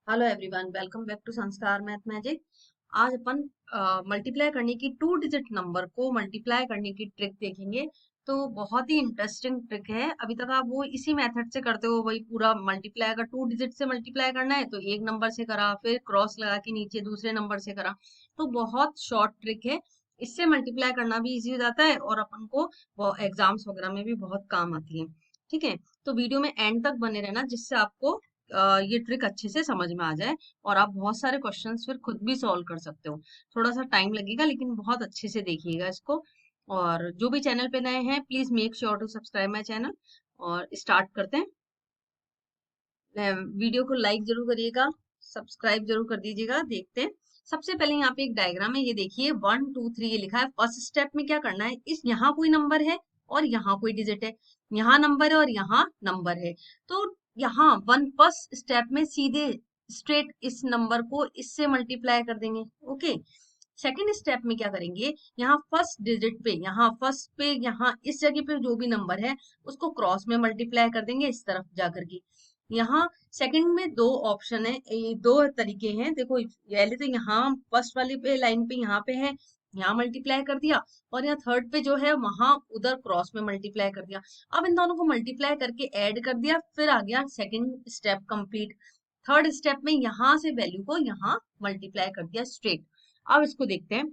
Hello everyone, welcome back to Sanskar math magic. आज अपन multiply करने की 2 डिजिट नंबर को मल्टीप्लाई करने की ट्रिक देखेंगे। तो बहुत ही इंटरेस्टिंग ट्रिक है। अभी तक आप वो इसी मेथड से करते हो, वही पूरा मल्टीप्लाई। अगर 2 डिजिट से मल्टीप्लाई करना है तो एक नंबर से करा, फिर क्रॉस लगा के नीचे दूसरे नंबर से करा। तो बहुत शॉर्ट ट्रिक है। इससे मल्टीप्लाई करना भी इजी हो जाता है और अपन को एग्जाम्स वगैरह में भी बहुत काम आती है। ठीक है, तो वीडियो में एंड तक बने रहना, जिससे आपको ये ट्रिक अच्छे से समझ में आ जाए और आप बहुत सारे क्वेश्चंस फिर खुद भी सॉल्व कर सकते हो। थोड़ा सा टाइम लगेगा लेकिन बहुत अच्छे से देखिएगा इसको। और जो भी चैनल पे नए हैं, please make sure to subscribe my channel. और स्टार्ट करते हैं। वीडियो को लाइक जरूर करिएगा, सब्सक्राइब जरूर कर दीजिएगा। देखते हैं। सबसे पहले यहाँ पे एक डायग्राम है, ये देखिए 1 2 3 ये लिखा है। फर्स्ट स्टेप में क्या करना है, इस यहाँ कोई नंबर है और यहाँ कोई डिजिट है, यहाँ नंबर है और यहाँ नंबर है। तो यहाँ फर्स्ट स्टेप में सीधे स्ट्रेट इस नंबर को इससे मल्टीप्लाई कर देंगे। ओके, सेकंड स्टेप में क्या करेंगे, यहाँ फर्स्ट डिजिट पे, यहाँ फर्स्ट पे, यहाँ इस जगह पे जो भी नंबर है उसको क्रॉस में मल्टीप्लाई कर देंगे इस तरफ जाकर के। यहाँ सेकंड में दो ऑप्शन है, दो तरीके हैं। देखो, पहले तो यहाँ फर्स्ट वाली पे लाइन पे यहाँ पे है, यहाँ मल्टीप्लाई कर दिया, और यहाँ थर्ड पे जो है वहां उधर क्रॉस में मल्टीप्लाई कर दिया। अब इन दोनों को मल्टीप्लाई करके ऐड कर दिया, फिर आ गया second step complete. Third step में यहाँ से वैल्यू को यहाँ मल्टीप्लाई कर दिया स्ट्रेट। अब इसको देखते हैं।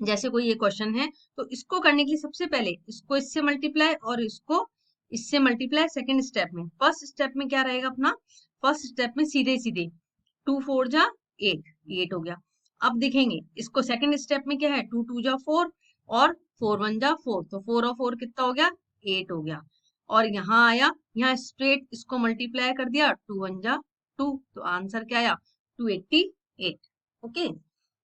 जैसे कोई ये क्वेश्चन है, तो इसको करने के लिए सबसे पहले इसको इससे मल्टीप्लाई और इसको इससे मल्टीप्लाई सेकंड स्टेप में। फर्स्ट स्टेप में क्या रहेगा अपना, फर्स्ट स्टेप में सीधे सीधे 2 4 जा 8, 8 हो गया। अब देखेंगे इसको सेकंड स्टेप में क्या है, 2 2 जा 4 और 4 1 जा 4, तो 4 और 4 कितना हो गया, 8 हो गया। और यहाँ आया, यहाँ स्ट्रेट इसको मल्टीप्लाई कर दिया, 2 1 जा 2, तो आंसर क्या आया, 288। ओके,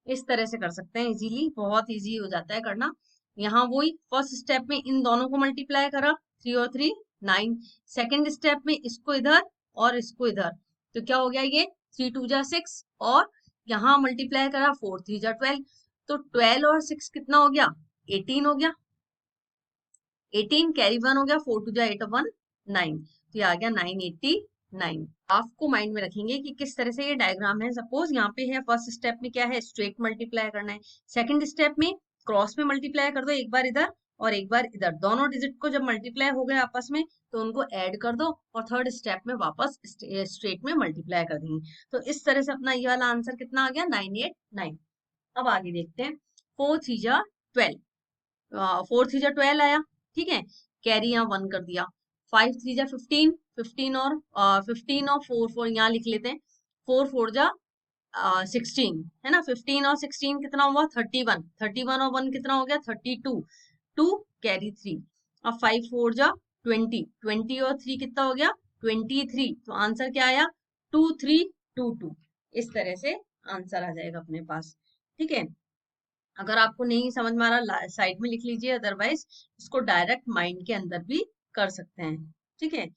इस तरह से कर सकते हैं इजीली, बहुत इजी हो जाता है करना। यहाँ वही फर्स्ट स्टेप में इन दोनों को मल्टीप्लाई करा, 3 और 3 9। सेकेंड स्टेप में इसको इधर और इसको इधर, तो क्या हो गया, ये 3 2 जा 6, और यहाँ मल्टीप्लाई करा 4 3 जा 12, तो 12 और 6 कितना हो गया, 18 हो गया। 18 कैरी 1 हो गया, 4 2 जा 8 और 1 9, तो ये आ गया 989। आपको माइंड में रखेंगे कि किस तरह से ये डायग्राम है। सपोज यहाँ पे है, फर्स्ट स्टेप में क्या है, स्ट्रेट मल्टीप्लाई करना है। सेकंड स्टेप में क्रॉस में मल्टीप्लाई कर दो, एक बार इधर और एक बार इधर। दोनों डिजिट को जब मल्टीप्लाई हो गए आपस में तो उनको ऐड कर दो, और थर्ड स्टेप में वापस स्ट्रेट में मल्टीप्लाई कर देंगे। तो इस तरह से अपना ये वाला आंसर कितना आ गया, 989। अब आगे देखते हैं। 4 3 जा 12, 4 3 जा 12 आया। ठीक है, कैरी यहाँ 1 कर दिया। 5 3 जा 15, 15 और 4 4 यहाँ लिख लेते हैं। 4 4 जा 16 है ना, 15 और 16 कितना हुआ, 31। 31 और 1 कितना हो गया, 32। 2 कैरी 3। अब 5 4 जा 20, 20 और 3 कितना हो गया, 23। तो आंसर क्या आया, 2322। इस तरह से आंसर आ जाएगा अपने पास। ठीक है, अगर आपको नहीं समझ में आ रहा साइड में लिख लीजिए, अदरवाइज इसको डायरेक्ट माइंड के अंदर भी कर सकते हैं। ठीक है,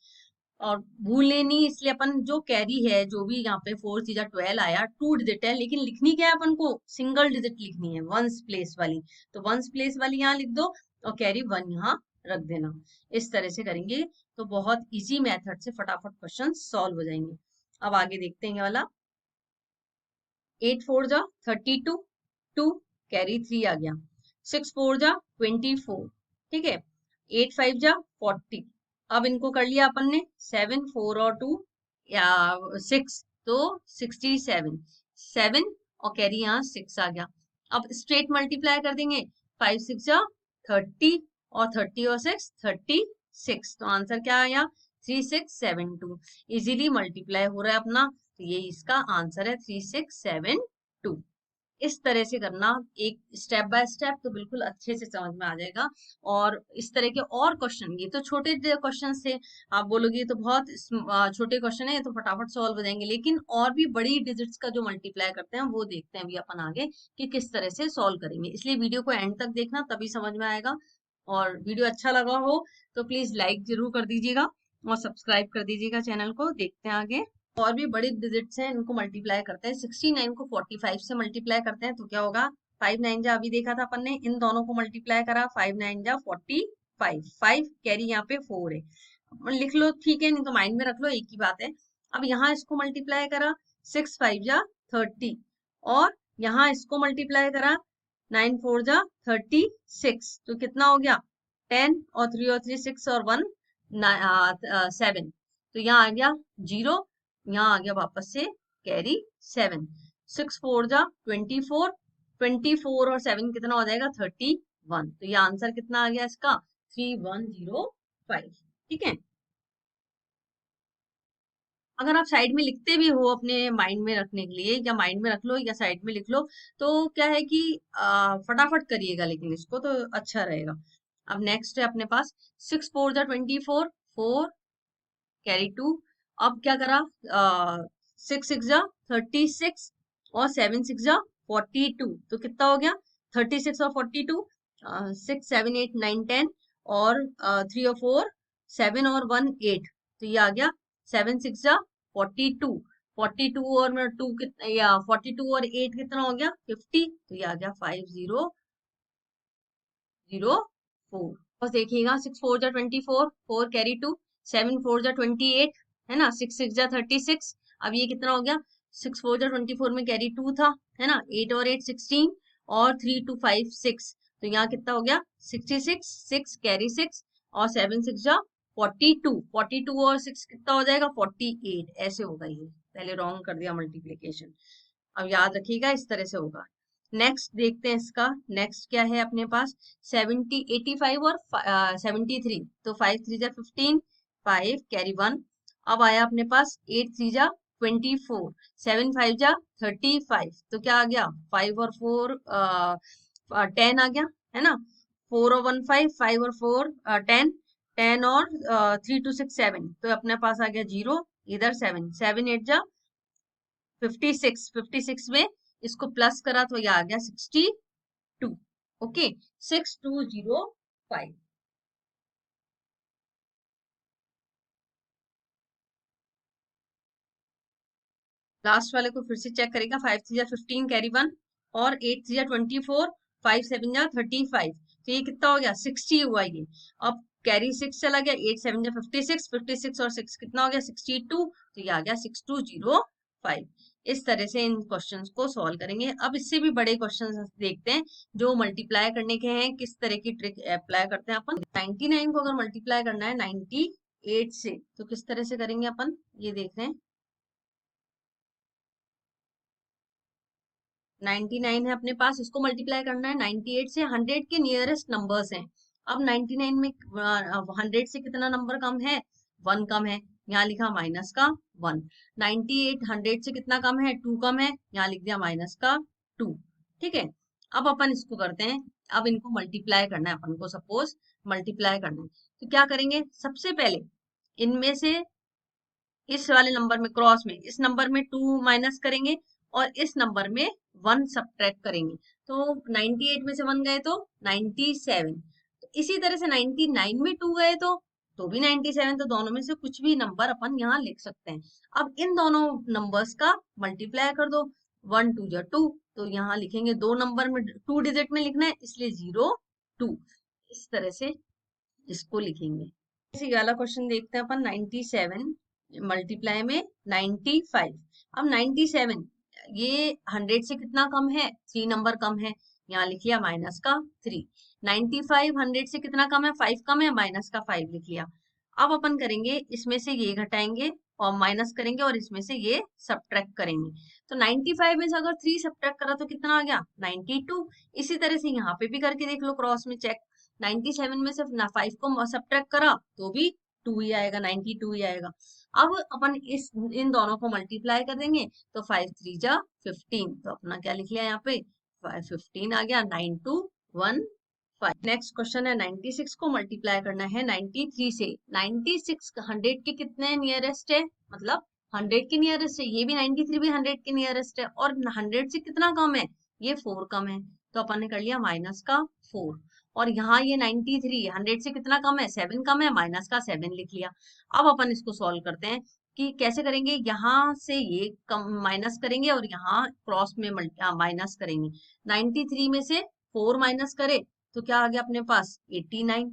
और भूले नहीं, इसलिए अपन जो कैरी है, जो भी यहाँ पे 4 3 जा 12 आया, 2 डिजिट है, लेकिन लिखनी क्या है अपन को, सिंगल डिजिट लिखनी है, वंस प्लेस वाली। तो वंस प्लेस वाली यहाँ लिख दो और कैरी 1 यहाँ रख देना। इस तरह से करेंगे तो बहुत इजी मेथड से फटाफट क्वेश्चन सॉल्व हो जाएंगे। अब आगे देखते हैं ये वाला। 8 4 जा 32, 2 कैरी 3 आ गया। 6 4 जा 24, ठीक है। 8 5 जा 40। अब इनको कर लिया अपन ने, 7 4 और 2 या 6, तो 67। 7 और कैरी यहाँ 6 आ गया। अब स्ट्रेट मल्टीप्लाई कर देंगे, 5 6 जा 30, और 30 और 6 36, तो आंसर क्या आया, 3672। इजीली मल्टीप्लाई हो रहा है अपना, तो ये इसका आंसर है 3672। इस तरह से करना, एक स्टेप बाय स्टेप, तो बिल्कुल अच्छे से समझ में आ जाएगा। और इस तरह के और क्वेश्चन, ये तो छोटे क्वेश्चन थे, आप बोलोगे ये तो बहुत छोटे क्वेश्चन है, ये तो फटाफट सॉल्व हो जाएंगे, लेकिन और भी बड़ी डिजिट्स का जो मल्टीप्लाई करते हैं वो देखते हैं अभी अपन आगे कि किस तरह से सॉल्व करेंगे। इसलिए वीडियो को एंड तक देखना, तभी समझ में आएगा। और वीडियो अच्छा लगा हो तो प्लीज लाइक जरूर कर दीजिएगा और सब्सक्राइब कर दीजिएगा चैनल को। देखते हैं आगे। और भी बड़ी डिजिट्स हैं, इनको मल्टीप्लाई करते हैं। 69 को 45 से मल्टीप्लाई करते हैं तो क्या होगा, 5 9 जा, अभी देखा था अपन ने, इन दोनों को मल्टीप्लाई करा, 5 9 जा 45, 5 कैरी यहाँ पे 4 है। लिख लो, ठीक है, नहीं तो माइंड में रख लो, एक ही बात है। अब यहाँ इसको मल्टीप्लाई करा, 6 5 जा 30, और यहाँ इसको मल्टीप्लाई करा 9 4 जा 36, तो कितना हो गया 10, और 3 और 3 6 और 1 7, तो यहाँ आ गया 0, यहाँ आ गया वापस से कैरी 7। 6 4 जा 24, 24 और 7 कितना हो जाएगा 31, तो ये आंसर कितना आ गया इसका 3105। ठीक है, अगर आप साइड में लिखते भी हो अपने माइंड में रखने के लिए, या माइंड में रख लो या साइड में लिख लो, तो क्या है कि फटाफट करिएगा, लेकिन इसको तो अच्छा रहेगा। अब नेक्स्ट है अपने पास 6 4 जा 24, 4 कैरी 2। अब क्या करा 6 6 जा 36, और 7 6 जा 42, तो कितना हो गया 36 और 42, 6 7 8 9 10, और 3 और 4 7 और 1 8, तो ये आ गया 7 6 जा 42, 42 और 2 कितना, या 42 और 8 कितना हो गया 50, तो ये आ गया 5004। बस देखिएगा 6 4 जा 24, 4 कैरी 2, 7 4 जा 28, है ना, 6 6 जा 36। अब ये कितना हो गया 6 4 जा 24 में कैरी 2 था, है ना, 8 और 8 16, और 3 2 5 6, तो यहाँ कितना हो गया 66, 6 कैरी 6, और 7 6 जा 42, 42 और 6 कितना हो जाएगा 48, ऐसे होगा। ये पहले रॉन्ग कर दिया मल्टीप्लीकेशन, अब याद रखिएगा इस तरह से होगा। नेक्स्ट देखते हैं इसका, नेक्स्ट क्या है अपने पास 70 85 और 73, तो 5 3 जा 15, 5 कैरी 1। अब आया अपने पास 8 3 जा 24, 7 5 जा 35, तो क्या आ गया 5 और 4 10 आ गया, है ना, 4 और 1 5, 5 और 4 10, 10 और 3 2 6 7, तो अपने पास आ गया 0, इधर 7 7 8 जा 56, 56 में इसको प्लस करा तो ये आ गया 62। ओके, 6205। लास्ट वाले को फिर से चेक करेगा, 5 3 जा 15 कैरी 1, और 8 3 जा 24, 5 7 जा 35, तो ये कितना हो गया 60 हुआ ये। अब कैरी 6 चला गया, 8 7 जा 56, 56 और 6 कितना हो गया 62, तो ये आ गया 6205। इस तरह से इन क्वेश्चंस को सॉल्व करेंगे। अब इससे भी बड़े क्वेश्चंस देखते हैं जो मल्टीप्लाई करने के हैं, किस तरह की ट्रिक अप्लाई करते हैं अपन। 99 को अगर मल्टीप्लाई करना है 98 से, तो किस तरह से करेंगे अपन, ये देख रहे हैं। 99 है अपने पास, इसको मल्टीप्लाई करना है 98 से। 100 के नियरेस्ट नंबर्स हैं। अब 99 में 100 से कितना नंबर कम है 1 कम है, यहाँ लिखा माइनस का 1। 98 100 से कितना कम है 2 कम है, यहाँ लिख दिया माइनस का 2। ठीक है, अब अपन इसको करते हैं, अब इनको मल्टीप्लाई करना है अपन को, सपोज मल्टीप्लाई करना है, तो क्या करेंगे सबसे पहले इनमें से इस वाले नंबर में क्रॉस में इस नंबर में 2 माइनस करेंगे, और इस नंबर में 1 सब्ट्रैक्ट करेंगे, तो 98 में से 1 गए तो 97, तो इसी तरह से 99 में 2 गए तो भी 97, तो दोनों में से कुछ भी नंबर अपन यहाँ लिख सकते हैं। अब इन दोनों नंबर्स का मल्टीप्लाई कर दो, 1 2 जा 2, तो यहाँ लिखेंगे दो नंबर में 2 डिजिट में लिखना है, इसलिए 0 2, इस तरह से इसको लिखेंगे। इसी वाला क्वेश्चन देखते हैं अपन, 97 मल्टीप्लाई में 95। अब 97 ये 100 से कितना कम है 3 नंबर कम है, यहाँ लिख लिया माइनस का 3। 95 100 से कितना कम है 5 कम है, माइनस का 5 लिख लिया। अब अपन करेंगे इसमें से ये घटाएंगे और माइनस करेंगे, और इसमें से ये सब्ट्रैक्ट करेंगे, तो 95 में से अगर 3 सब्ट्रैक्ट करा तो कितना आ गया 92। इसी तरह से यहाँ पे भी करके देख लो, क्रॉस में चेक, 97 में से 5 को सब्ट्रैक्ट करा तो भी 2 ही आएगा, 92 ही आएगा। अब अपन इन दोनों को मल्टीप्लाई कर देंगे, तो 5 3 जा 15, तो अपना क्या लिख लिया यहाँ पे 15 आ गया, 9215। नेक्स्ट क्वेश्चन है 96 को मल्टीप्लाई करना है 93 से। 96 100 के कितने नियरेस्ट है, मतलब 100 के नियरेस्ट है, ये भी 93 भी 100 के नियरेस्ट है, और 100 से कितना कम है ये 4 कम है, तो अपन ने कर लिया माइनस का 4। और यहाँ ये 93 100 से कितना कम है 7 कम है, माइनस का 7 लिख लिया। अब अपन इसको सॉल्व करते हैं कि कैसे करेंगे, यहाँ से ये कम माइनस करेंगे और यहाँ क्रॉस में माइनस करेंगे। 93 में से 4 माइनस करे तो क्या आ गया अपने पास 89,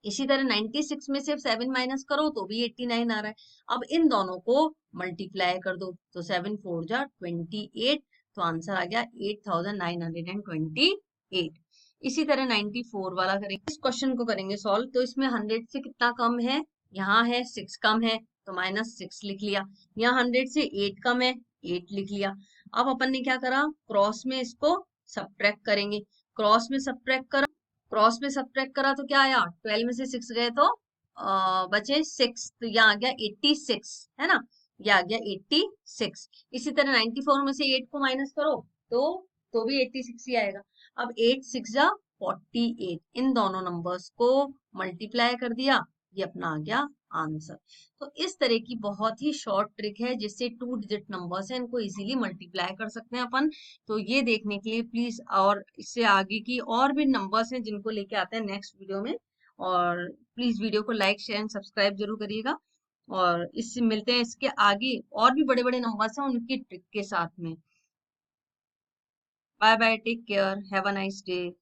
इसी तरह 96 में से 7 माइनस करो तो भी 89 आ रहा है। अब इन दोनों को मल्टीप्लाई कर दो, तो 7 4 जा 28, तो आंसर आ गया 8928। इसी तरह 94 वाला करेंगे, इस क्वेश्चन को करेंगे सॉल्व। तो इसमें 100 से कितना कम है, यहाँ है 6 कम है, तो -6 लिख लिया। यहाँ 100 से 8 कम है, 8 लिख लिया। अब अपन ने क्या करा, क्रॉस में इसको सब्ट्रैक्ट करेंगे। क्रॉस में सब्ट्रैक्ट करा, क्रॉस में सब्ट्रैक्ट करा तो क्या आया, 12 में से 6 गए तो बचे 6, तो यहाँ आ गया 86, है ना, ये आ गया 86। इसी तरह 94 में से 8 को माइनस करो तो भी 86 ही आएगा। अब 8 6 जा 48, इन दोनों नंबर्स को मल्टीप्लाई कर दिया, ये अपना आ गया आंसर। तो इस तरह की बहुत ही शॉर्ट ट्रिक है जिससे 2 डिजिट नंबर्स हैं, इनको इजीली मल्टीप्लाई कर सकते हैं अपन। तो ये देखने के लिए प्लीज, और इससे आगे की और भी नंबर्स हैं जिनको लेके आते हैं नेक्स्ट वीडियो में, और प्लीज वीडियो को लाइक शेयर एंड सब्सक्राइब जरूर करिएगा। और इससे मिलते हैं इसके आगे और भी बड़े बड़े नंबर्स हैं उनकी ट्रिक के साथ में। Bye bye, take care, have a nice day.